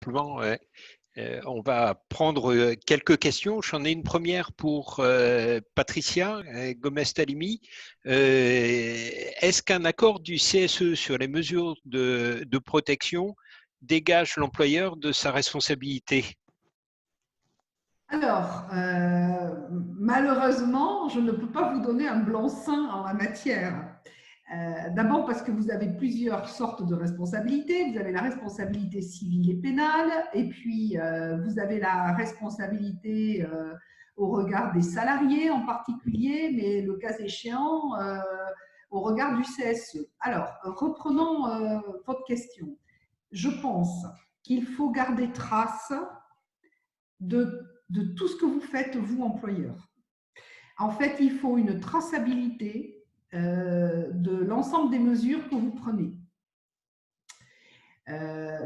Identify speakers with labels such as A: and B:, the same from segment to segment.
A: simplement. On va prendre quelques questions. J'en ai une première pour Patricia Gomez-Talimi. Est-ce qu'un accord du CSE sur les mesures de protection dégage l'employeur de sa responsabilité?
B: Alors, malheureusement, je ne peux pas vous donner un blanc-seing en la matière. D'abord parce que vous avez plusieurs sortes de responsabilités. Vous avez la responsabilité civile et pénale, et puis vous avez la responsabilité au regard des salariés en particulier, mais le cas échéant, au regard du CSE. Alors, reprenons votre question. Je pense qu'il faut garder trace de tout ce que vous faites, vous, employeur. En fait, il faut une traçabilité de l'ensemble des mesures que vous prenez.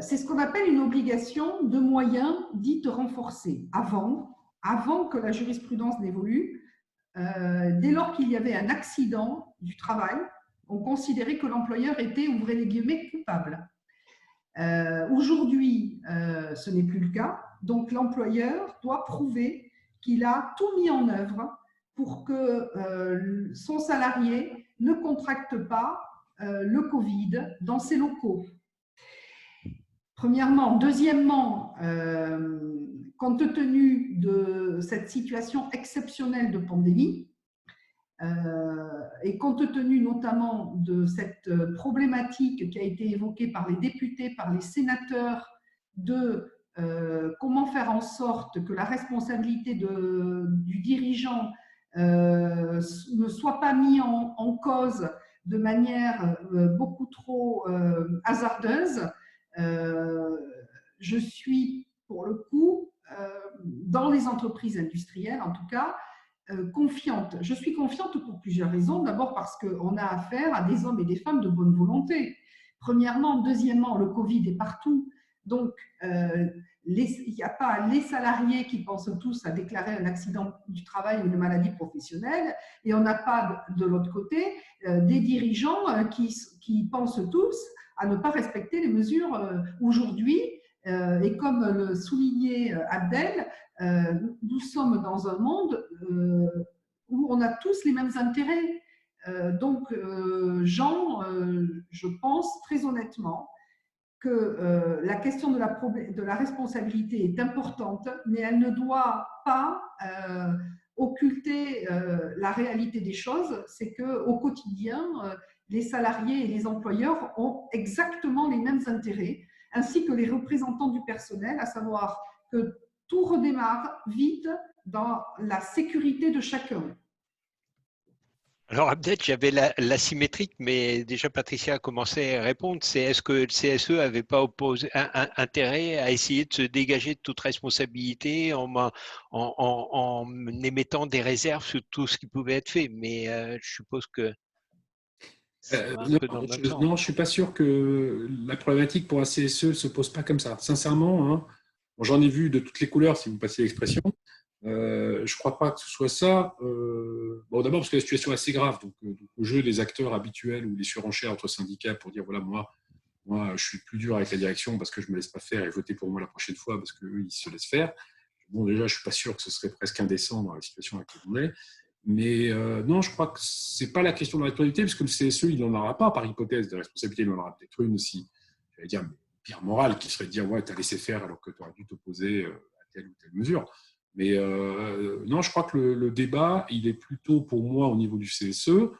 B: C'est ce qu'on appelle une obligation de moyens dite renforcée. Avant que la jurisprudence n'évolue, dès lors qu'il y avait un accident du travail, on considérait que l'employeur était, ouvrez les guillemets, coupable. Aujourd'hui, ce n'est plus le cas. Donc, l'employeur doit prouver qu'il a tout mis en œuvre pour que son salarié ne contracte pas le Covid dans ses locaux. Premièrement. Deuxièmement, compte tenu de cette situation exceptionnelle de pandémie, et compte tenu notamment de cette problématique qui a été évoquée par les députés, par les sénateurs, de comment faire en sorte que la responsabilité du dirigeant ne soit pas mise en cause de manière beaucoup trop hasardeuse, je suis pour le coup, dans les entreprises industrielles en tout cas, confiante. Je suis confiante pour plusieurs raisons. D'abord parce qu'on a affaire à des hommes et des femmes de bonne volonté. Premièrement. Deuxièmement, le Covid est partout. Donc, il n'y a pas les salariés qui pensent tous à déclarer un accident du travail ou une maladie professionnelle, et on n'a pas de l'autre côté des dirigeants qui pensent tous à ne pas respecter les mesures aujourd'hui. Et comme le soulignait Abdel, nous sommes dans un monde où on a tous les mêmes intérêts. Donc, Jean, je pense très honnêtement que la question de la responsabilité est importante, mais elle ne doit pas occulter la réalité des choses. C'est qu'au quotidien, les salariés et les employeurs ont exactement les mêmes intérêts, ainsi que les représentants du personnel, à savoir que tout redémarre vite dans la sécurité de chacun.
A: Alors, Abdel, j'avais l'asymétrique, mais déjà Patricia a commencé à répondre. C'est est-ce que le CSE n'avait pas intérêt à essayer de se dégager de toute responsabilité en émettant des réserves sur tout ce qui pouvait être fait? Mais je suppose que ça va un peu dans le même sens.
C: Non, je ne suis pas sûr que la problématique pour un CSE ne se pose pas comme ça. Sincèrement, hein, j'en ai vu de toutes les couleurs, si vous passez l'expression. Je ne crois pas que ce soit ça. Bon, d'abord parce que la situation est assez grave. Donc, au jeu des acteurs habituels ou des surenchères entre syndicats pour dire voilà, moi, je suis plus dur avec la direction parce que je ne me laisse pas faire et votez pour moi la prochaine fois parce qu'eux, ils se laissent faire. Bon, déjà, je ne suis pas sûr que ce serait presque indécent dans la situation à laquelle on est. Mais non, je crois que ce n'est pas la question de la responsabilité, parce que le CSE, il n'en aura pas par hypothèse de responsabilité, il en aura peut-être une aussi, j'allais dire, pire morale, qui serait de dire ouais, tu as laissé faire alors que tu aurais dû t'opposer à telle ou telle mesure. Mais non, je crois que le débat, il est plutôt pour moi au niveau du CSE,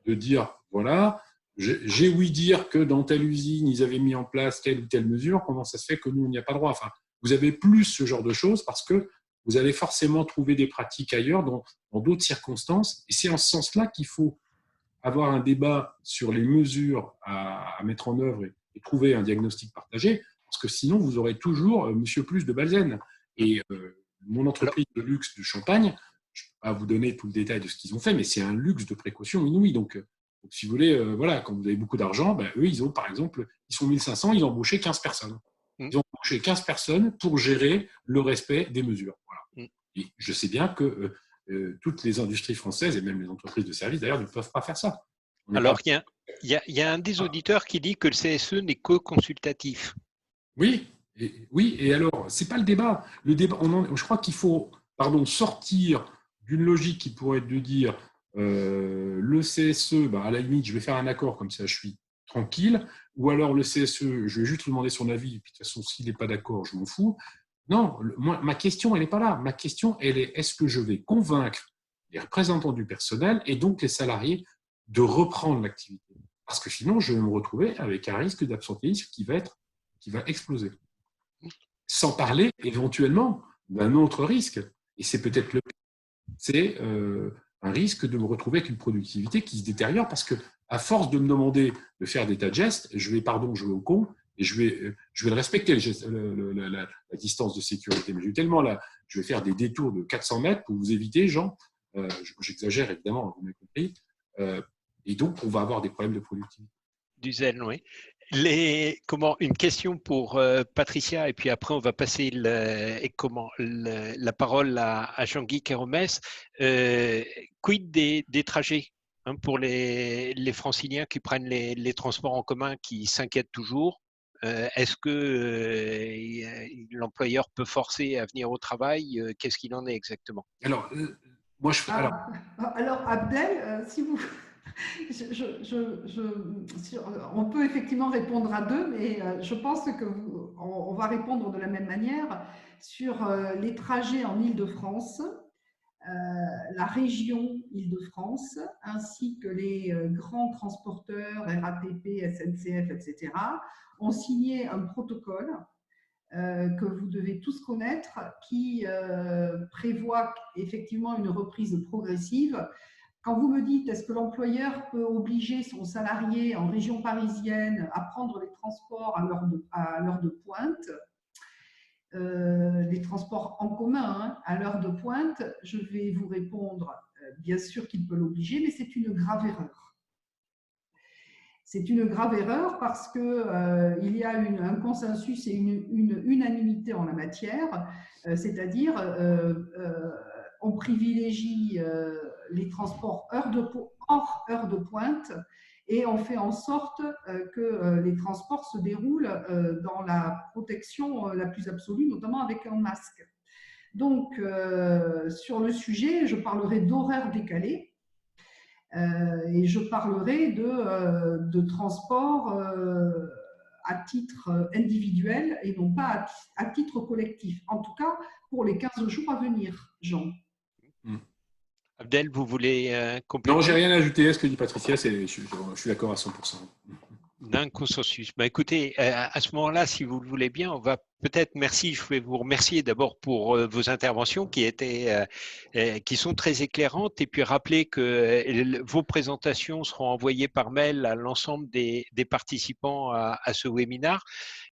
C: de dire voilà, j'ai ouï dire que dans telle usine, ils avaient mis en place telle ou telle mesure, comment ça se fait que nous, on n'y a pas droit? Enfin, vous avez plus ce genre de choses parce que vous allez forcément trouver des pratiques ailleurs, dans d'autres circonstances. Et c'est en ce sens-là qu'il faut avoir un débat sur les mesures à mettre en œuvre et trouver un diagnostic partagé, parce que sinon, vous aurez toujours Monsieur Plus de Balzen. Et mon entreprise de luxe de Champagne, je ne peux pas vous donner tout le détail de ce qu'ils ont fait, mais c'est un luxe de précaution inouï. Donc si vous voulez, voilà, quand vous avez beaucoup d'argent, ben, eux, ils ont, par exemple, ils sont 1500, ils ont embauché 15 personnes. Ils ont embauché 15 personnes pour gérer le respect des mesures. Voilà. Et je sais bien que toutes les industries françaises, et même les entreprises de services, d'ailleurs, ne peuvent pas faire ça.
A: Alors, il y a un des auditeurs qui dit que le CSE n'est que consultatif.
C: Oui, Oui, et alors, c'est pas le débat. Le débat, je crois qu'il faut, sortir d'une logique qui pourrait être de dire le CSE, à la limite, je vais faire un accord comme ça, je suis tranquille, ou alors le CSE, je vais juste lui demander son avis, et puis de toute façon, s'il n'est pas d'accord, je m'en fous. Non, moi, ma question, elle n'est pas là. Ma question, elle est, est-ce que je vais convaincre les représentants du personnel et donc les salariés de reprendre l'activité? Parce que sinon, je vais me retrouver avec un risque d'absentéisme qui va exploser. Sans parler éventuellement d'un autre risque, et c'est peut-être le pire, c'est un risque de me retrouver avec une productivité qui se détériore parce que, à force de me demander de faire des tas de gestes, je vais, jouer au con et je vais le respecter, la distance de sécurité. Mais tellement là, je vais faire des détours de 400 mètres pour vous éviter, Jean. J'exagère évidemment, vous m'avez compris. Et donc, on va avoir des problèmes de productivité.
A: Du zen, oui. Une question pour Patricia, et puis après on va passer la parole à Jean-Guy Quéromès. Quid des trajets pour les franciliens qui prennent les transports en commun, qui s'inquiètent toujours? Est-ce que l'employeur peut forcer à venir au travail? Qu'est-ce qu'il en est exactement?
C: Alors, moi je fais.
B: Alors Abdel, si vous. On peut effectivement répondre à deux, mais je pense qu'on va répondre de la même manière sur les trajets en Île-de-France, la région Île-de-France, ainsi que les grands transporteurs, RATP, SNCF, etc., ont signé un protocole que vous devez tous connaître, qui prévoit effectivement une reprise progressive. Quand vous me dites, est-ce que l'employeur peut obliger son salarié en région parisienne à prendre les transports à l'heure de pointe, les transports en commun à l'heure de pointe, je vais vous répondre, bien sûr qu'il peut l'obliger, mais c'est une grave erreur. C'est une grave erreur parce qu'il y a un consensus et une unanimité en la matière, c'est-à-dire on privilégie les transports hors heure de pointe et on fait en sorte que les transports se déroulent dans la protection la plus absolue, notamment avec un masque. Donc, sur le sujet, je parlerai d'horaires décalés. Et je parlerai de transport à titre individuel et non pas à titre collectif. En tout cas, pour les 15 jours à venir, Jean.
A: Abdel, vous voulez compléter?
C: Non, j'ai rien à ajouter à ce que dit Patricia, je suis d'accord à 100%.
A: D'un consensus. Écoutez, à ce moment-là, si vous le voulez bien, on va peut-être, je vais vous remercier d'abord pour vos interventions qui sont très éclairantes, et puis rappeler que vos présentations seront envoyées par mail à l'ensemble des participants à ce webinaire.